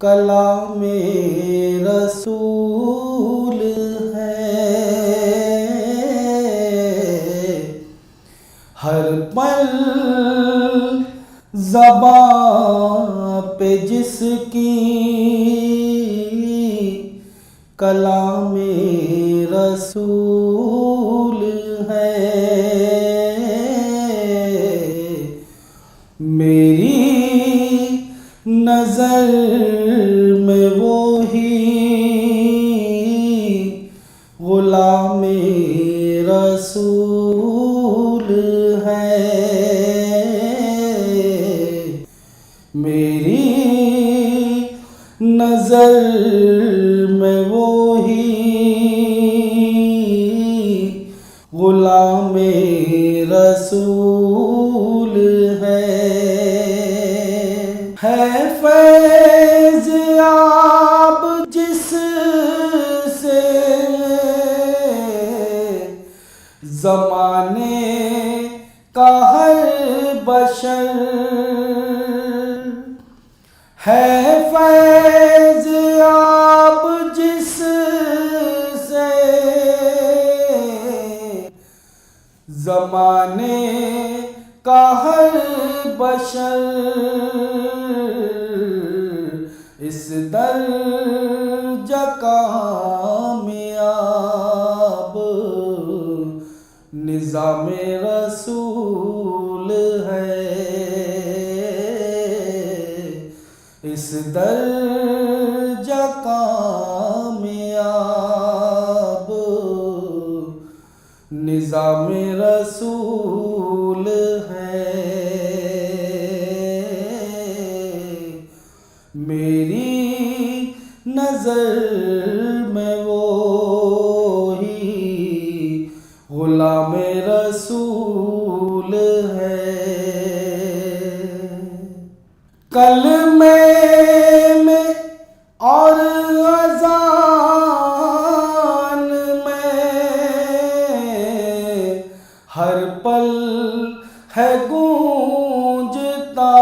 कला में रसूल है। हर पल ज़बां पे जिसकी कला में रसूल है। मेरी नज़र में वो ही ग़ुलाम रसूल है। मेरी नज़र में वो ही ग़ुलाम रसूल है फैज़ याब जिससे ज़माने का हर बशर है। फैज़ याब जिससे ज़माने का हर बशर इस दर्जा कामयाब निज़ाम रसूल है। इस दर्जा कामयाब निज़ाम रसूल है। मेरी नज़र में वो ही ग़ुलाम रसूल है। कलमे में और अज़ान में हर पल है गूंजता।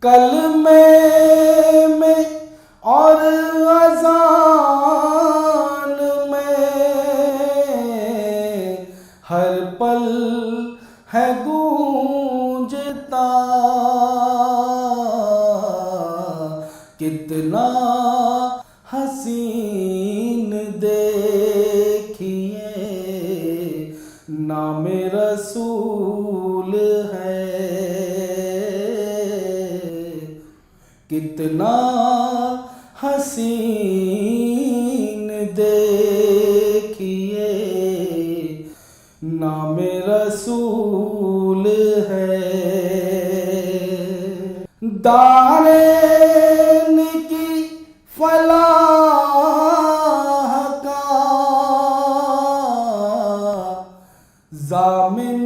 कलमे में और अज़ान में हर पल है गूंजता। कितना हसीन देखिए नाम रसूल है। कितना हसीन देखिए नाम रसूल है। दारैन की फलाह का ज़ामिन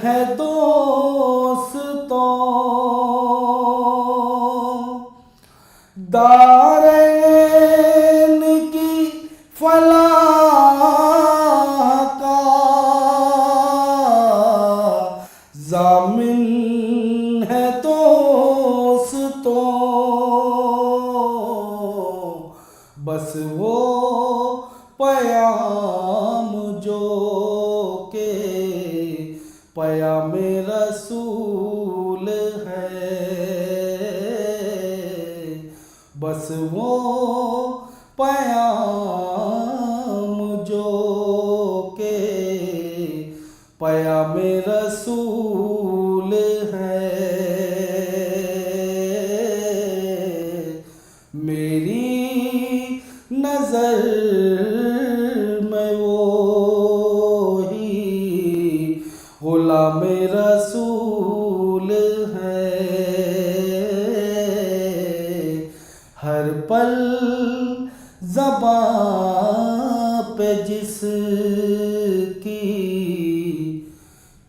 है दोस्तों। दारैन की फलाह का ज़ामिन है दोस्तों। बस वो पयाम जो के पयाम रसूल है। बस वो पयाम जो के पयाम रसूल है। मेरी नज़र में वो ही ग़ुलाम रसूल है। हर पल ज़बां पे जिसकी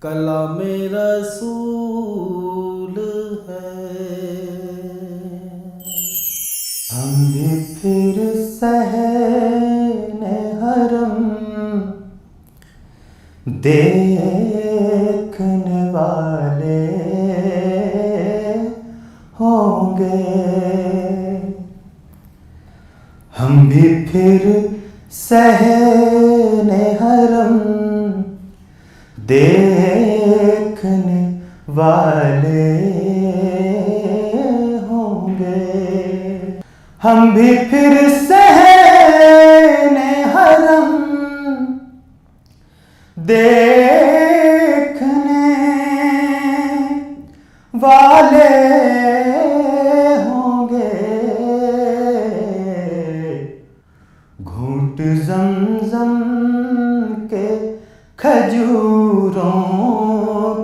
कलाम रसूल है। हम भी फिर सहने हरम देखने वाले हो होंगे, हम भी फिर सहने हरम देखने वाले होंगे, हम भी फिर सहने हरम देखने वाले होंगे, घूंट ज़मज़म के खजूरों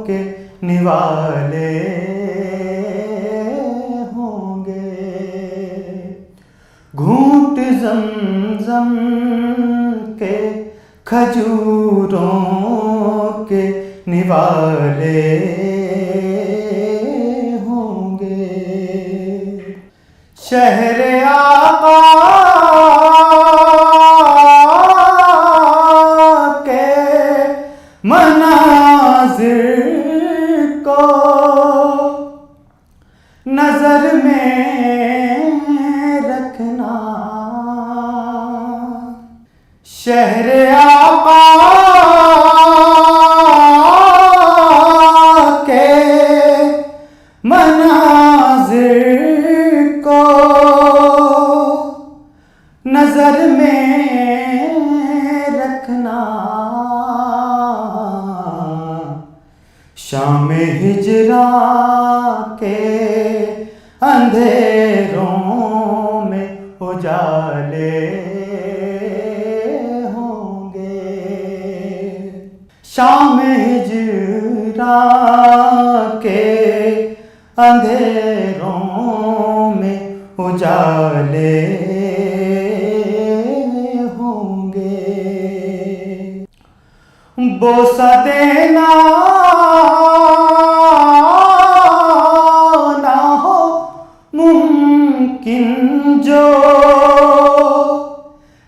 के निवाले होंगे, घूंट ज़मज़म के खजूरों के निवाले होंगे, शहर आका के मनाज़िर को नजर में रखना, शहर आका के मनाज़िर को नजर में रखना, शाम हिजरा के अंधेरों में उजाले होंगे, शाम हिजरा के अंधेरों में उजाले होंगे, बोसा देना ना हो मुमकिन जो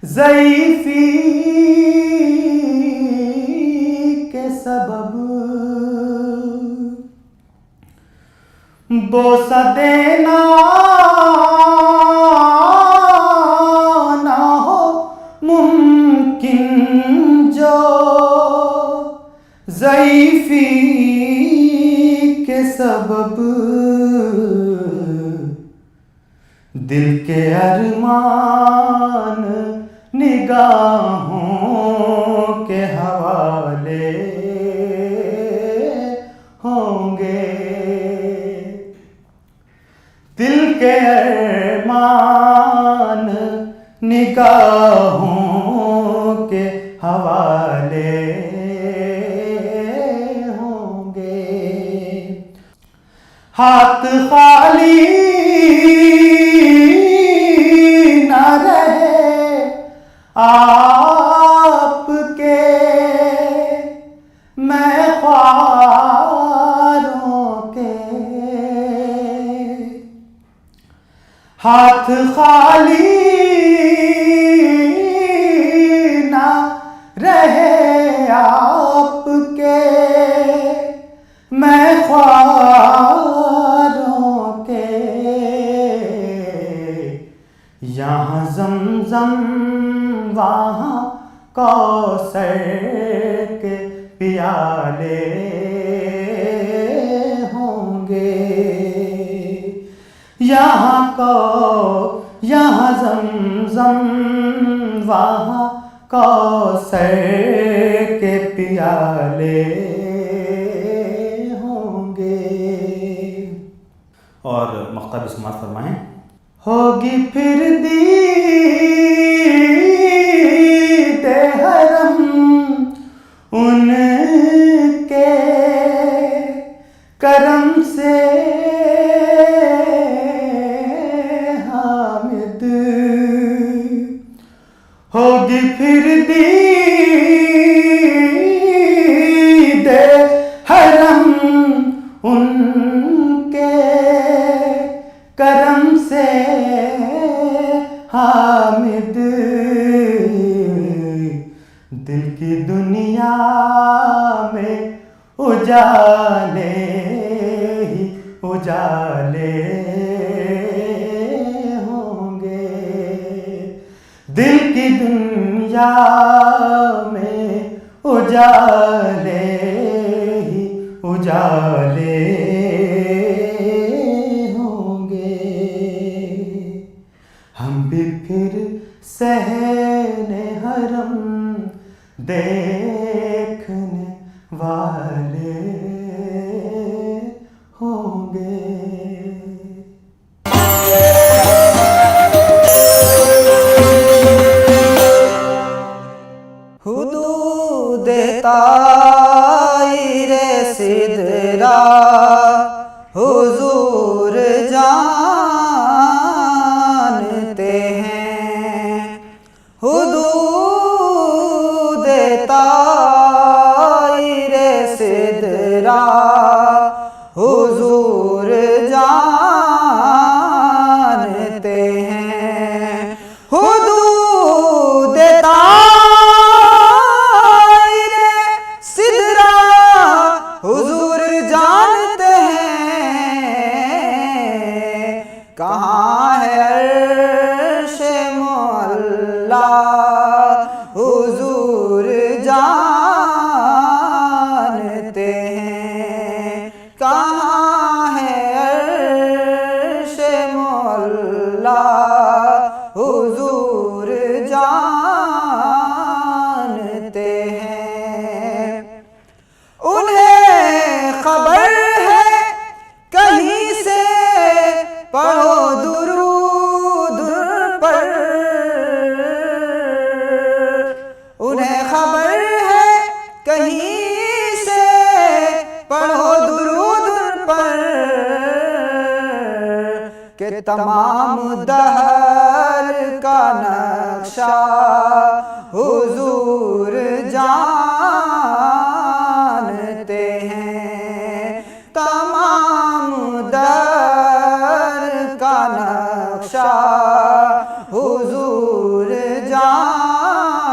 ज़ईफ़ी के सबब, बोसा देना ना हो मुमकिन जो ज़ईफ़ी के सबब, दिल के अरमान निगाहों के हवाले होंगे, दिल के अरमान निगाहों के हवाले होंगे, हाथ खाली न रहे आपके, मैं ख्वारों के, हाथ खाली न रहे आपके, मैं ख्वारों के, यहाँ ज़मज़म वहाँ कौसर के पियाले होंगे, यहाँ ज़मज़म वहाँ कौसर के पियाले होंगे। और मक्ता भी समाज फरमाएं। होगी फिर दीदे हरम उनके करम से हामिद, होगी फिर दीदे हरम उनके करम से हामिद, दिल की दुनिया में उजाले ही उजाले होंगे। दिल की दुनिया में उजाले ही उजाले होंगे। हम भी फिर सहने हरम देखने वाले होंगे। हुदूद ताईरे सिदरा हुजूर जानते हैं। हुदूद ताईरे सिदरा हुजूर जानते हैं। हुदूद ताईरे सिदरा हुजूर जानते हैं। कहाँ है अर्शे मुअल्ला हुजूर जानते हैं। कहाँ है अर्शे मुअल्ला हुजूर जानते हैं। उन्हें खबर है कहीं से पढ़ो दुरूद पर। उन्हें खबर है कहीं से पढ़ो दुरूद पर कि तमाम दहर का नक्शा हुजूर जानते हैं। तमाम दहर का नक्शा हुजूर जानते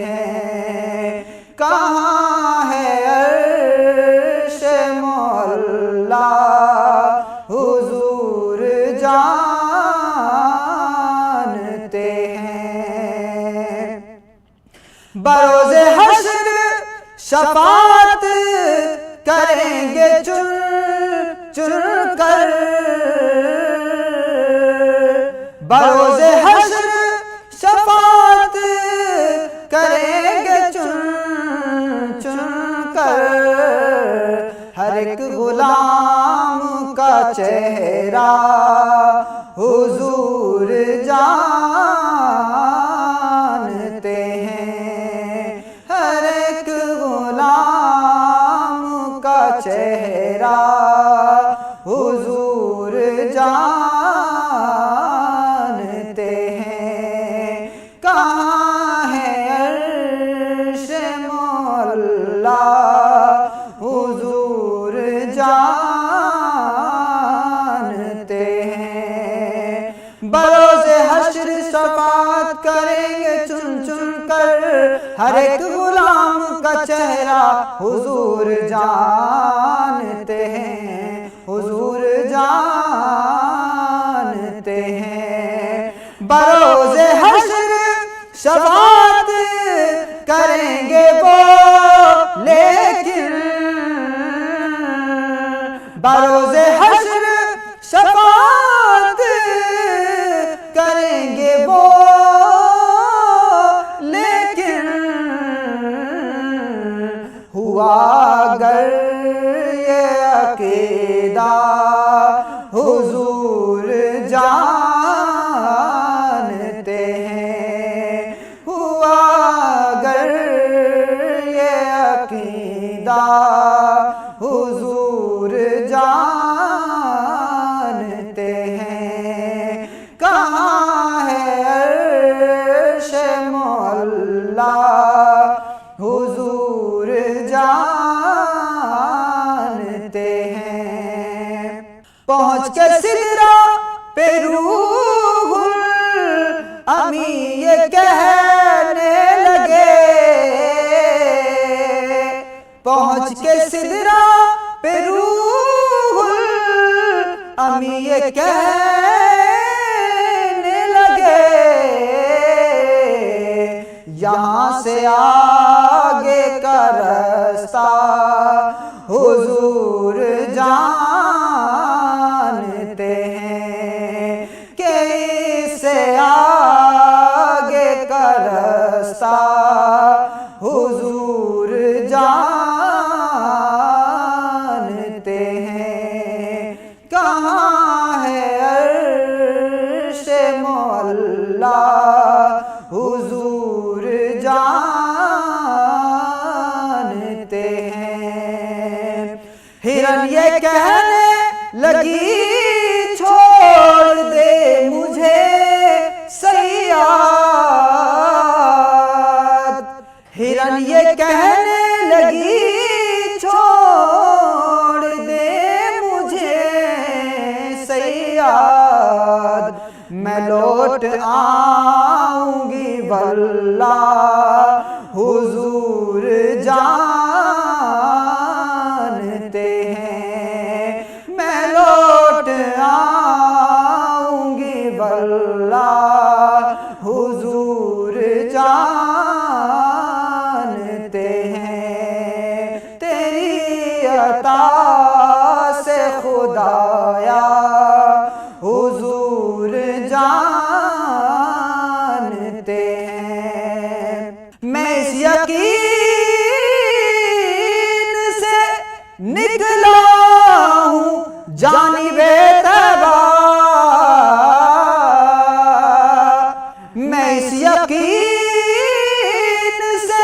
हैं। कहाँ है अर्शे मुअल्ला हुजूर जानते हैं। बरोज़े हश्र शफाअत करेंगे चुन चुन कर। बरोज़े हश्र शफाअत करेंगे चुन चुन कर। हर एक गुलाम का चेहरा हुजूर जानते हैं। हर एक गुलाम का चेहरा हुजूर जानते हैं। कहाँ है अर्शे मुअल्ला हुजूर जानते हैं। बरोज़े हश्र शफाअत करेंगे चुन चुन कर। हर एक गुलाम का चेहरा हुजूर जानते हैं। हुजूर जानते हैं। बरोज़े हश्र शफाअत करेंगे वो लेकिन। बरोज़े हश्र शफाअत करेंगे वो लेकिन। हुआ अगर ये अकीदा हुजूर जानते हैं। हुआ अगर ये अकीदा हुजूर जानते हैं। कहाँ है अर्शे मुअल्ला हुजूर जानते हैं। पहुँच के सिदरा पे रूहुल अमी ये कहने लगे। पहुँच के सिदरा पे रूहुल ये कहने लगे यहाँ से आगे का रास्ता हुजूर जानते हैं कि इससे आगे का रास्ता हुजूर जानते हैं। कहाँ है अर्शे मौला हुजूर जानते हैं। हिरन ये कहने लगी छोड़ दे मुझे सैयद। हिरन ये कहने लगी छोड़ दे मुझे सैयद। मैं लौट आऊंगी वल्लाह हुजूर जानते हैं। मैं लौट आऊंगी वल्लाह हुजूर जानते हैं। तेरी अता से खुदाया हुजूर जानते हैं। मैं इस यकीन से निकला हूँ जानिबे तैबा। मैं इस यकीन से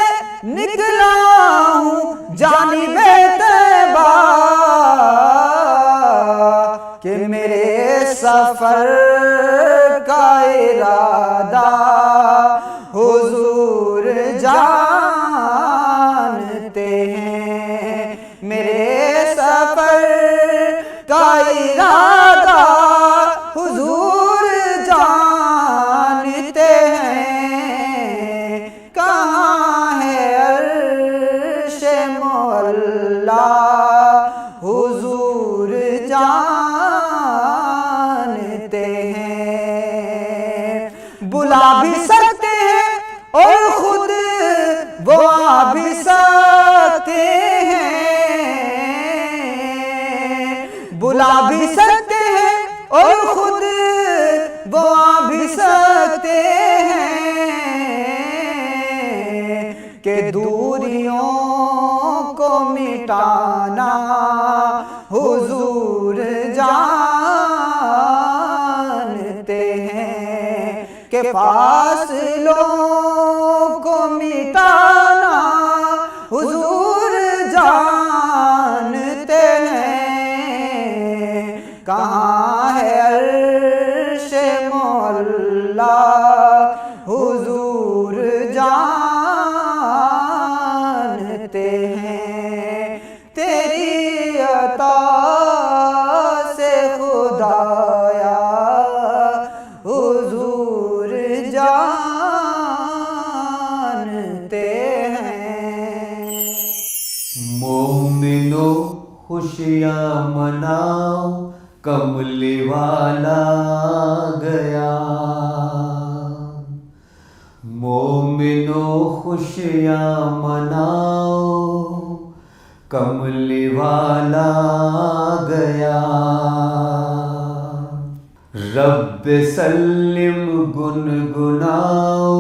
निकला हूँ जानिबे तैबा कि मेरे सफर का इरादा हुजूर जानते हैं। मेरे सफर का इरादा हुजूर जानते हैं। कहाँ है अर्शे मौला हुजूर जानते हैं। बुला भी सकते हैं और खुद वो आ भी सकते हैं। बुला भी सकते हैं और खुद वो आ भी सकते हैं कि दूरियों को मिटाना हुजूर जानते हैं। कि फासलों को मिटाना हुजूर जानते हैं। कहाँ है अर्शे मौला हुजूर जानते हैं। तेरी अता से खुदाया हुजूर जानते हैं। मोमिनो खुशियाँ मनाओ कमली वाला गया। मोमिनो खुशियाँ मनाओ कमली वाला गया। रब सल्लिम गुनगुनाओ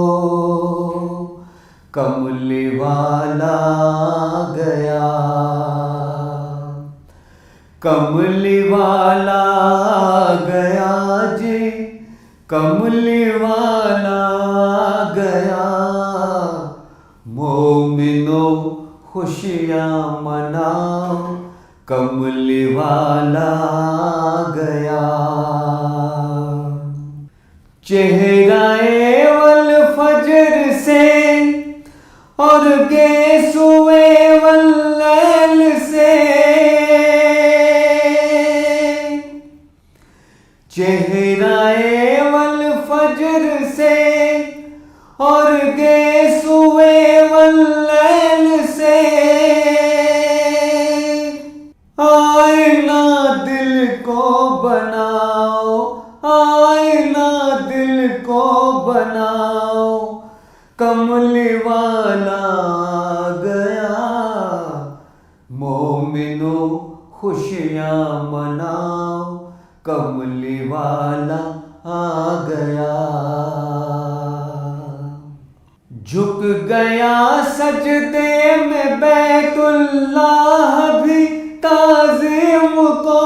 कमली वाला गया। कमली वाला गया जी कमली वाला गया। मोमिनो खुशियाँ मनाओ कमली वाला गया। चेहराए वल फजर से और गेसुए वल्लैल से। चेहराए वल फजर से और गेसुए वल्लैल से। आईना दिल को बनाओ आईना दिल को बनाओ, कमली वाला आ गया। मोमिनो खुशियाँ मनाओ, कमली वाला आ गया। झुक गया सजदे में बैतुल्लाह भी ताज़ीम को,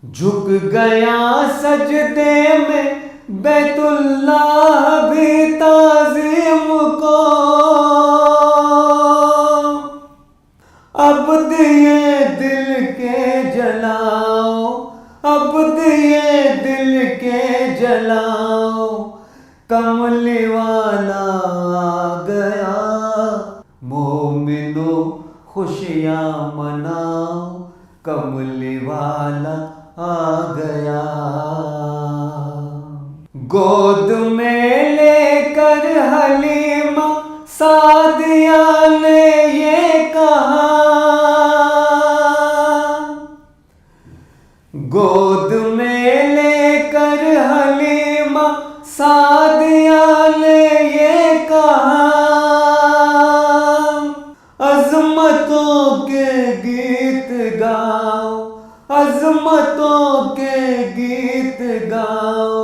झुक गया सजदे में बैतुल्लाह भी ताज़ीम को। अब दिए दिल के जलाओ, अब दिए दिल के जलाओ, कमली वाला आ गया। मोमिनो खुशियाँ मनाओ, कमली वाला आ गया। गोद में लेकर हलीमा सादिया ने ये कहा, गोद में लेकर हलीमा सादिया ने ये कहा। अज़मतों के गीत गाओ, अज़मतों के गीत गाओ,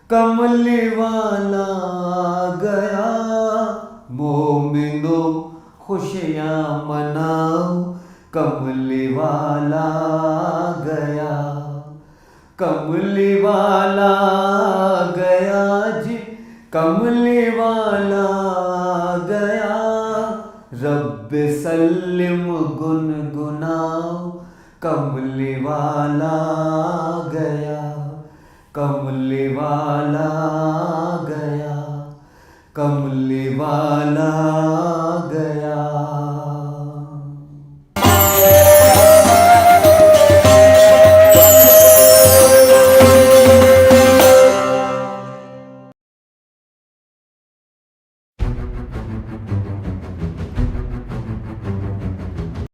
कमली वाला आ गया। मोमिनो खुशियाँ मनाओ, कमली वाला आ गया। कमली वाला आ गया जी, कमली वाला आ गया। रब सल्लिम गुनगुनाओ, कमली वाला आ गया। कमली वाला आ गया, कमली वाला